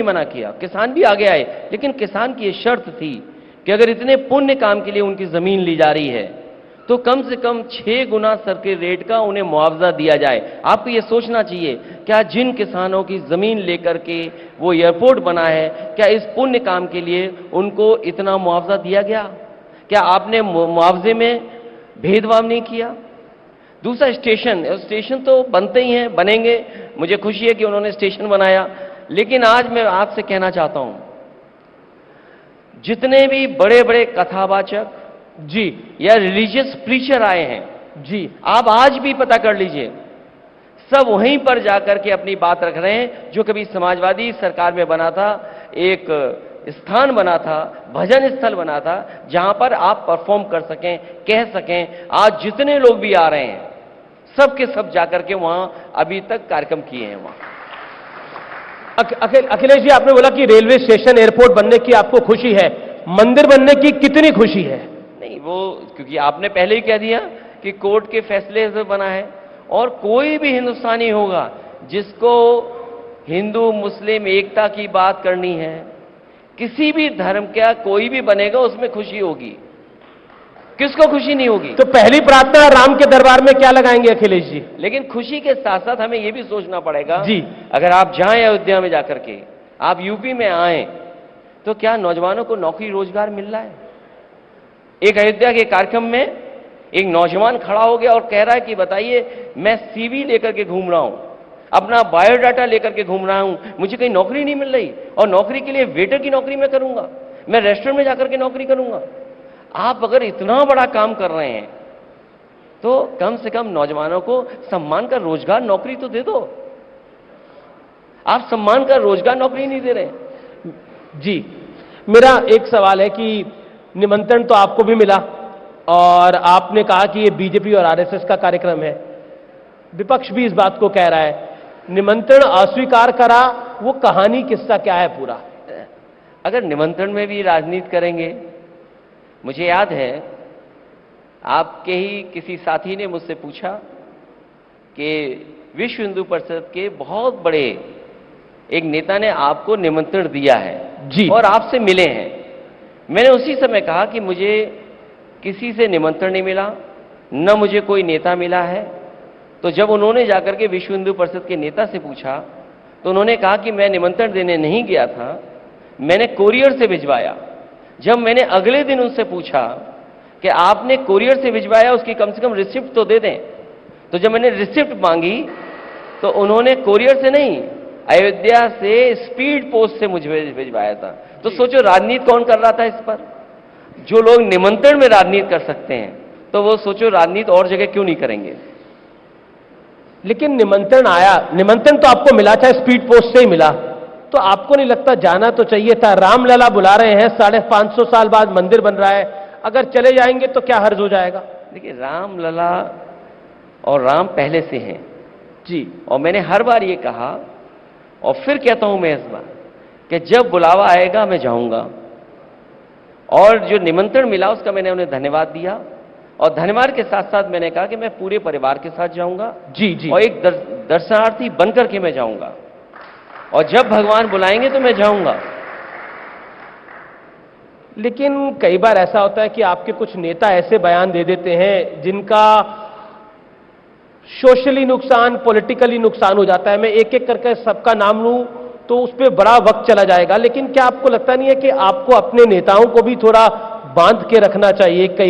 मना किया, किसान भी आगे आए, लेकिन किसान की ये शर्त थी कि अगर इतने पुण्य काम के लिए उनकी जमीन ली जा रही है तो कम से कम 6 गुना सर्किल रेट का उन्हें मुआवजा दिया जाए। आपको ये सोचना चाहिए, क्या जिन किसानों की जमीन लेकर के वो एयरपोर्ट बना है, क्या इस पुण्य काम के लिए उनको इतना मुआवजा दिया गया? क्या आपने मुआवजे में भेदभाव नहीं किया? दूसरा, स्टेशन तो बनते ही हैं, बनेंगे। मुझे खुशी है कि उन्होंने स्टेशन बनाया, लेकिन आज मैं आपसे कहना चाहता हूं, जितने भी बड़े बड़े कथावाचक जी या रिलीजियस प्रीचर आए हैं जी, आप आज भी पता कर लीजिए, सब वहीं पर जाकर के अपनी बात रख रहे हैं जो कभी समाजवादी सरकार में बना था, एक स्थान बना था, भजन स्थल बना था, जहां पर आप परफॉर्म कर सकें, कह सकें। आज जितने लोग भी आ रहे हैं, सब के सब जाकर के वहां अभी तक कार्यक्रम किए हैं। वहां अखिलेश जी, आपने बोला कि रेलवे स्टेशन, एयरपोर्ट बनने की आपको खुशी है, मंदिर बनने की कितनी खुशी है? नहीं, वो क्योंकि आपने पहले ही कह दिया कि कोर्ट के फैसले से बना है, और कोई भी हिंदुस्तानी होगा जिसको हिंदू मुस्लिम एकता की बात करनी है, किसी भी धर्म का कोई भी बनेगा उसमें खुशी होगी, किसको खुशी नहीं होगी? तो पहली प्रार्थना राम के दरबार में क्या लगाएंगे अखिलेश जी? लेकिन खुशी के साथ साथ हमें यह भी सोचना पड़ेगा जी, अगर आप जाएं अयोध्या में जाकर के, आप यूपी में आए, तो क्या नौजवानों को नौकरी रोजगार मिल रहा है? एक अयोध्या के कार्यक्रम में एक नौजवान खड़ा हो गया और कह रहा है कि बताइए, मैं सीवी लेकर के घूम रहा हूं, अपना बायोडाटा लेकर के घूम रहा हूं, मुझे कहीं नौकरी नहीं मिल रही, और नौकरी के लिए वेटर की नौकरी मैं करूंगा, मैं रेस्टोरेंट में जाकर के नौकरी करूंगा। आप अगर इतना बड़ा काम कर रहे हैं तो कम से कम नौजवानों को सम्मान का रोजगार नौकरी तो दे दो। आप सम्मान का रोजगार नौकरी नहीं दे रहे। जी, मेरा एक सवाल है कि निमंत्रण तो आपको भी मिला और आपने कहा कि ये बीजेपी और आरएसएस का कार्यक्रम है, विपक्ष भी इस बात को कह रहा है, निमंत्रण अस्वीकार करा, वो कहानी किस्सा क्या है पूरा? अगर निमंत्रण में भी राजनीति करेंगे, मुझे याद है आपके ही किसी साथी ने मुझसे पूछा कि विश्व हिंदू परिषद के बहुत बड़े एक नेता ने आपको निमंत्रण दिया है जी, और आपसे मिले हैं। मैंने उसी समय कहा कि मुझे किसी से निमंत्रण नहीं मिला, न मुझे कोई नेता मिला है। तो जब उन्होंने जाकर के विश्व हिंदू परिषद के नेता से पूछा तो उन्होंने कहा कि मैं निमंत्रण देने नहीं गया था, मैंने कोरियर से भिजवाया। जब मैंने अगले दिन उनसे पूछा कि आपने कोरियर से भिजवाया, उसकी कम से कम रिसिप्ट तो दे दें, तो जब मैंने रिसिप्ट मांगी तो उन्होंने कोरियर से नहीं, अयोध्या से स्पीड पोस्ट से मुझे भिजवाया था। तो सोचो राजनीति कौन कर रहा था इस पर? जो लोग निमंत्रण में राजनीति कर सकते हैं, तो वो सोचो राजनीति और जगह क्यों नहीं करेंगे? लेकिन निमंत्रण आया, निमंत्रण तो आपको मिला, चाहे स्पीड पोस्ट से ही मिला, तो आपको नहीं लगता जाना तो चाहिए था? रामलला बुला रहे हैं, 550 साल बाद मंदिर बन रहा है, अगर चले जाएंगे तो क्या हर्ज हो जाएगा? देखिए, रामलला और राम पहले से हैं जी, और मैंने हर बार ये कहा और फिर कहता हूं मैं इस बार कि जब बुलावा आएगा मैं जाऊंगा, और जो निमंत्रण मिला उसका मैंने उन्हें धन्यवाद दिया, और धन्यवाद के साथ साथ मैंने कहा कि मैं पूरे परिवार के साथ जाऊंगा जी जी, और एक दर्शनार्थी बनकर के मैं जाऊंगा, और जब भगवान बुलाएंगे तो मैं जाऊंगा। लेकिन कई बार ऐसा होता है कि आपके कुछ नेता ऐसे बयान दे देते हैं जिनका सोशली नुकसान, पॉलिटिकली नुकसान हो जाता है। मैं एक एक करके सबका नाम लूं तो उस पर बड़ा वक्त चला जाएगा, लेकिन क्या आपको लगता नहीं है कि आपको अपने नेताओं को भी थोड़ा बांध के रखना चाहिए? कई